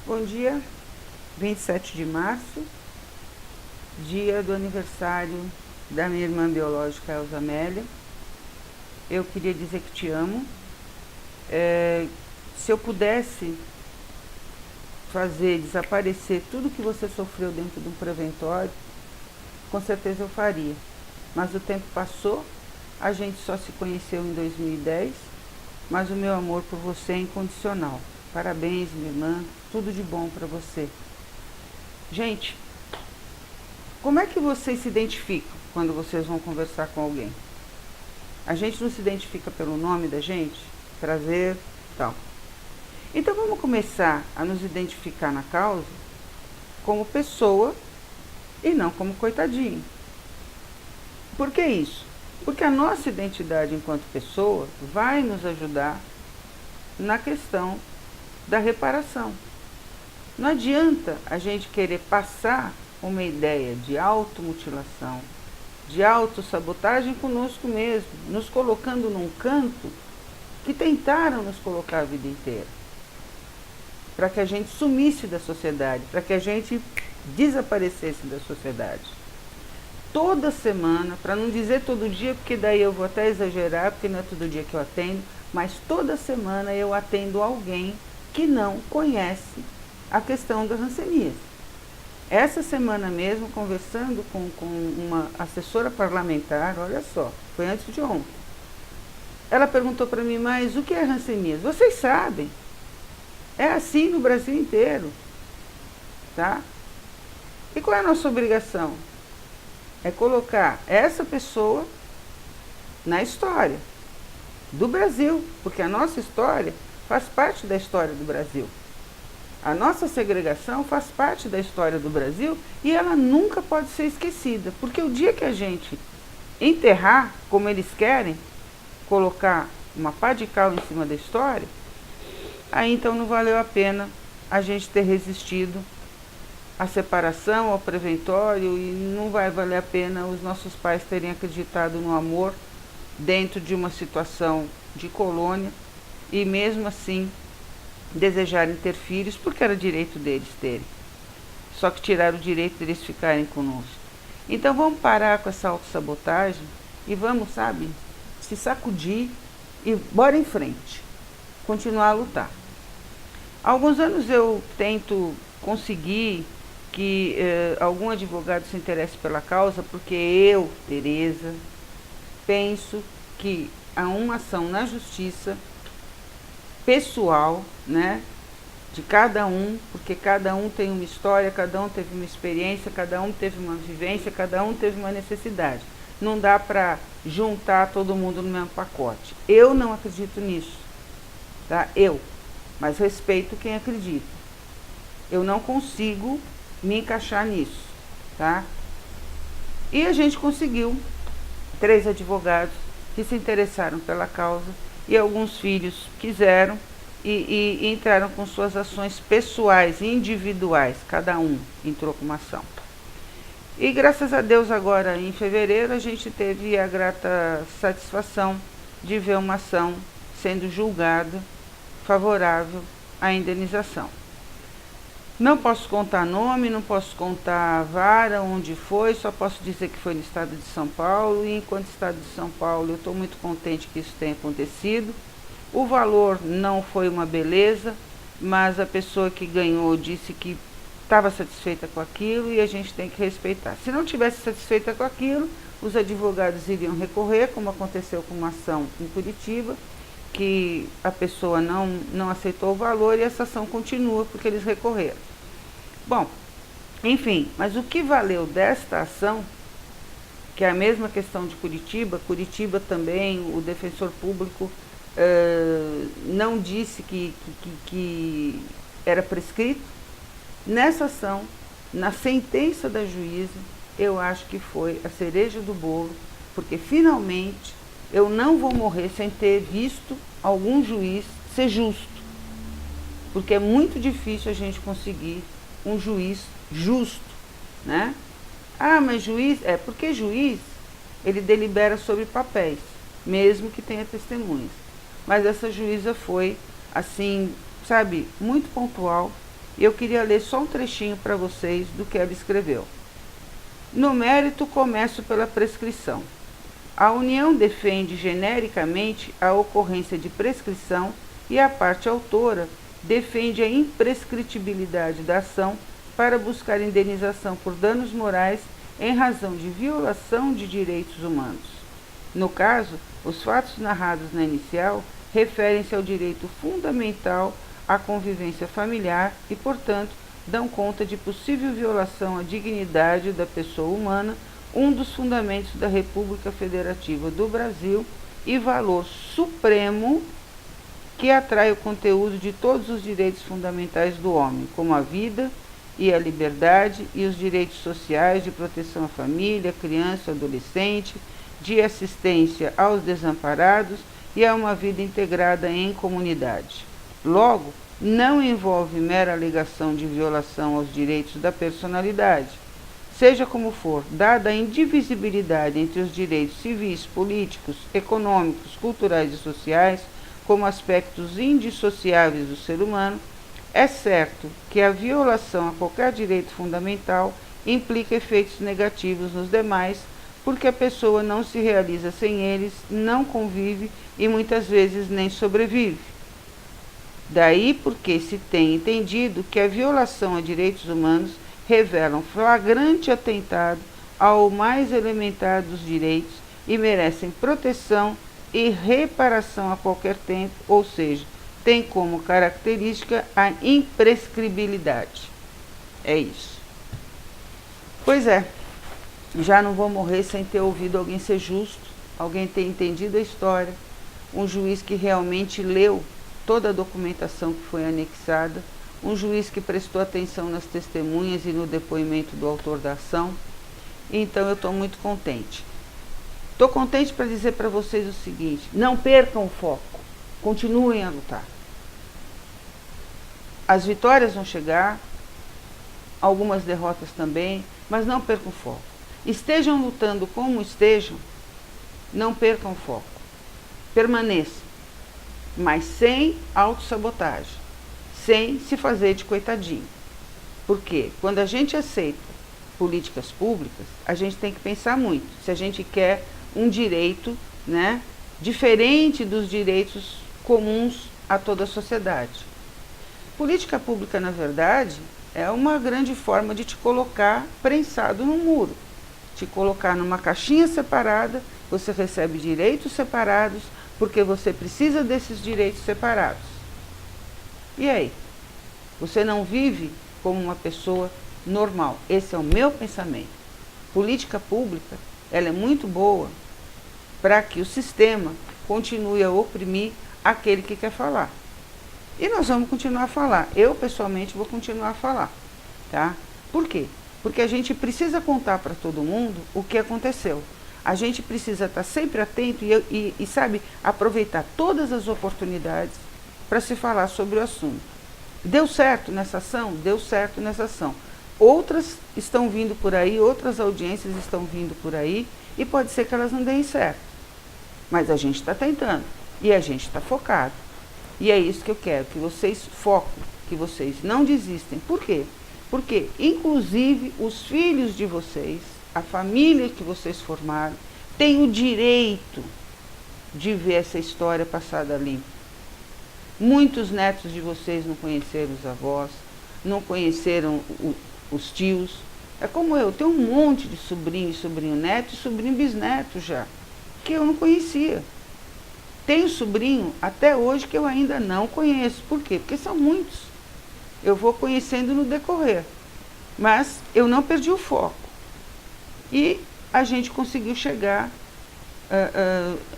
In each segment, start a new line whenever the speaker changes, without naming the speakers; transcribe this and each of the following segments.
Bom dia, 27 de março, dia do aniversário da minha irmã biológica, Elza Amélia. Eu queria dizer que te amo. Se eu pudesse fazer desaparecer tudo que você sofreu dentro de um preventório, com certeza eu faria. Mas o tempo passou, a gente só se conheceu em 2010, mas o meu amor por você é incondicional. Parabéns, minha irmã, tudo de bom para você. Gente, como é que vocês se identificam quando vocês vão conversar com alguém? A gente não se identifica pelo nome da gente? Prazer, tal. Então vamos começar a nos identificar na causa como pessoa e não como coitadinho. Por que isso? Porque a nossa identidade enquanto pessoa vai nos ajudar na questão da reparação. Não adianta a gente querer passar uma ideia de automutilação, de autossabotagem conosco mesmo, nos colocando num canto que tentaram nos colocar a vida inteira, para que a gente sumisse da sociedade, para que a gente desaparecesse da sociedade. Toda semana, para não dizer todo dia, porque daí eu vou até exagerar, porque não é todo dia que eu atendo, mas toda semana eu atendo alguém que não conhece a questão da hanseníase. Essa semana mesmo, conversando com uma assessora parlamentar, olha só, foi antes de ontem, ela perguntou para mim, mas o que é hanseníase? Vocês sabem, é assim no Brasil inteiro, tá? E qual é a nossa obrigação? É colocar essa pessoa na história do Brasil, porque a nossa história faz parte da história do Brasil. A nossa segregação faz parte da história do Brasil e ela nunca pode ser esquecida, porque o dia que a gente enterrar, como eles querem, colocar uma pá de cal em cima da história, aí então não valeu a pena a gente ter resistido à separação, ao preventório, e não vai valer a pena os nossos pais terem acreditado no amor dentro de uma situação de colônia e mesmo assim desejarem ter filhos, porque era direito deles terem. Só que tiraram o direito deles ficarem conosco. Então vamos parar com essa autossabotagem e vamos, sabe, se sacudir e bora em frente. Continuar a lutar. Há alguns anos eu tento conseguir que algum advogado se interesse pela causa, porque eu, Tereza, penso que há uma ação na justiça pessoal, né, de cada um, porque cada um tem uma história, cada um teve uma experiência, cada um teve uma vivência, cada um teve uma necessidade. Não dá para juntar todo mundo no mesmo pacote. Eu não acredito nisso, tá? Mas respeito quem acredita. Eu não consigo me encaixar nisso, tá? E a gente conseguiu 3 advogados que se interessaram pela causa e alguns filhos quiseram e entraram com suas ações pessoais, individuais, cada um entrou com uma ação. E graças a Deus agora em fevereiro a gente teve a grata satisfação de ver uma ação sendo julgada favorável à indenização. Não posso contar nome, não posso contar a vara, onde foi, só posso dizer que foi no estado de São Paulo, e enquanto estado de São Paulo eu estou muito contente que isso tenha acontecido. O valor não foi uma beleza, mas a pessoa que ganhou disse que estava satisfeita com aquilo e a gente tem que respeitar. Se não tivesse satisfeita com aquilo, os advogados iriam recorrer, como aconteceu com uma ação em Curitiba, que a pessoa não aceitou o valor e essa ação continua porque eles recorreram. Bom, enfim, mas o que valeu desta ação, que é a mesma questão de Curitiba, Curitiba também, o defensor público não disse que era prescrito. Nessa ação, na sentença da juíza, eu acho que foi a cereja do bolo, porque finalmente eu não vou morrer sem ter visto algum juiz ser justo, porque é muito difícil a gente conseguir um juiz justo, né? Ah, mas juiz, porque juiz, ele delibera sobre papéis, mesmo que tenha testemunhas. Mas essa juíza foi, assim, sabe, muito pontual, E eu queria ler só um trechinho para vocês do que ela escreveu. No mérito, começo pela prescrição. A União defende genericamente a ocorrência de prescrição e a parte autora defende a imprescritibilidade da ação para buscar indenização por danos morais em razão de violação de direitos humanos. No caso, os fatos narrados na inicial referem-se ao direito fundamental à convivência familiar e, portanto, dão conta de possível violação à dignidade da pessoa humana, um dos fundamentos da República Federativa do Brasil e valor supremo que atrai o conteúdo de todos os direitos fundamentais do homem, como a vida e a liberdade e os direitos sociais de proteção à família, criança, adolescente, de assistência aos desamparados e a uma vida integrada em comunidade. Logo, não envolve mera alegação de violação aos direitos da personalidade. Seja como for, dada a indivisibilidade entre os direitos civis, políticos, econômicos, culturais e sociais, como aspectos indissociáveis do ser humano, é certo que a violação a qualquer direito fundamental implica efeitos negativos nos demais, porque a pessoa não se realiza sem eles, não convive e muitas vezes nem sobrevive. Daí porque se tem entendido que a violação a direitos humanos revela um flagrante atentado ao mais elementar dos direitos e merecem proteção e reparação a qualquer tempo, ou seja, tem como característica a imprescribilidade. É isso. Pois é, já não vou morrer sem ter ouvido alguém ser justo, alguém ter entendido a história, um juiz que realmente leu toda a documentação que foi anexada, um juiz que prestou atenção nas testemunhas e no depoimento do autor da ação. Então eu estou muito contente. Estou contente para dizer para vocês o seguinte: não percam o foco, continuem a lutar. As vitórias vão chegar, algumas derrotas também, mas não percam o foco. Estejam lutando como estejam, não percam o foco. Permaneçam, mas sem autossabotagem, sem se fazer de coitadinho. Porque quando a gente aceita políticas públicas, a gente tem que pensar muito se a gente quer um direito, né, diferente dos direitos comuns a toda a sociedade. Política pública, na verdade, é uma grande forma de te colocar prensado no muro, te colocar numa caixinha separada, você recebe direitos separados, porque você precisa desses direitos separados. E aí? Você não vive como uma pessoa normal. Esse é o meu pensamento. Política pública, ela é muito boa para que o sistema continue a oprimir aquele que quer falar. E nós vamos continuar a falar. Eu, pessoalmente, vou continuar a falar. Tá? Por quê? Porque a gente precisa contar para todo mundo o que aconteceu. A gente precisa estar sempre atento e sabe, aproveitar todas as oportunidades para se falar sobre o assunto. Deu certo nessa ação? Deu certo nessa ação. Outras estão vindo por aí, outras audiências estão vindo por aí, e pode ser que elas não deem certo. Mas a gente está tentando, e a gente está focado. E é isso que eu quero, que vocês foquem, que vocês não desistem. Por quê? Porque, inclusive, os filhos de vocês, a família que vocês formaram, tem o direito de ver essa história passada limpa. Muitos netos de vocês não conheceram os avós, não conheceram os tios. É como eu, tenho um monte de sobrinho e sobrinho neto e sobrinho bisneto já, que eu não conhecia. Tenho sobrinho até hoje que eu ainda não conheço. Por quê? Porque são muitos. Eu vou conhecendo no decorrer. Mas eu não perdi o foco. E a gente conseguiu chegar,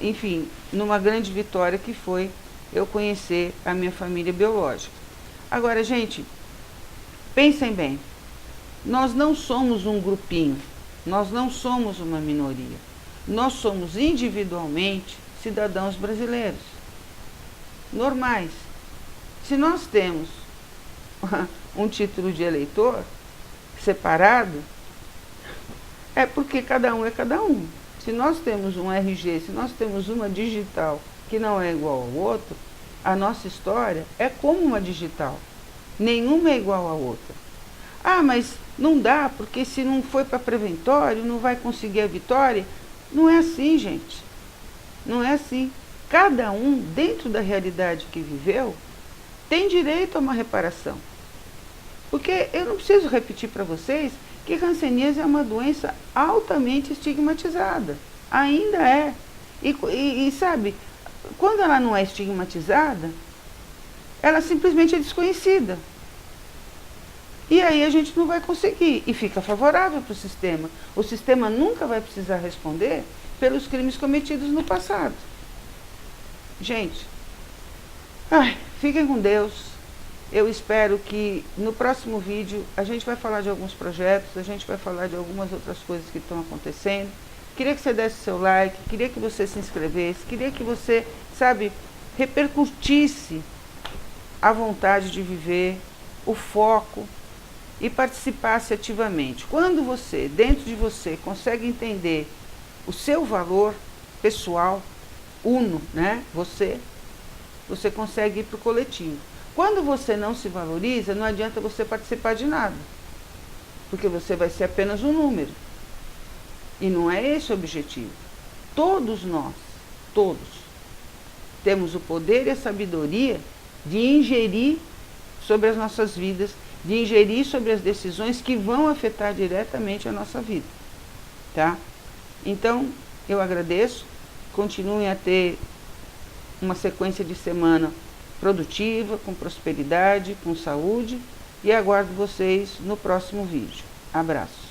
enfim, numa grande vitória que foi eu conhecer a minha família biológica. Agora, gente, pensem bem. Nós não somos um grupinho. Nós não somos uma minoria. Nós somos individualmente cidadãos brasileiros, normais. Se nós temos um título de eleitor separado, é porque cada um é cada um. Se nós temos um RG, se nós temos uma digital que não é igual ao outro, a nossa história é como uma digital. Nenhuma é igual à outra. Ah, mas não dá, porque se não foi para preventório, não vai conseguir a vitória. Não é assim, gente. Não é assim. Cada um, dentro da realidade que viveu, tem direito a uma reparação. Porque eu não preciso repetir para vocês que hanseníase é uma doença altamente estigmatizada. Ainda é. E sabe, quando ela não é estigmatizada, ela simplesmente é desconhecida. E aí a gente não vai conseguir. E fica favorável para o sistema. O sistema nunca vai precisar responder pelos crimes cometidos no passado. Gente, fiquem com Deus. Eu espero que no próximo vídeo a gente vai falar de alguns projetos, a gente vai falar de algumas outras coisas que estão acontecendo. Queria que você desse seu like, queria que você se inscrevesse, queria que você, sabe, repercutisse a vontade de viver, o foco e participasse ativamente. Quando você, dentro de você, consegue entender o seu valor pessoal, uno, né? Você consegue ir para o coletivo. Quando você não se valoriza, não adianta você participar de nada, porque você vai ser apenas um número. E não é esse o objetivo. Todos nós, todos, temos o poder e a sabedoria de ingerir sobre as nossas vidas, de ingerir sobre as decisões que vão afetar diretamente a nossa vida. Tá? Então, eu agradeço. Continuem a ter uma sequência de semana produtiva, com prosperidade, com saúde, e aguardo vocês no próximo vídeo. Abraço.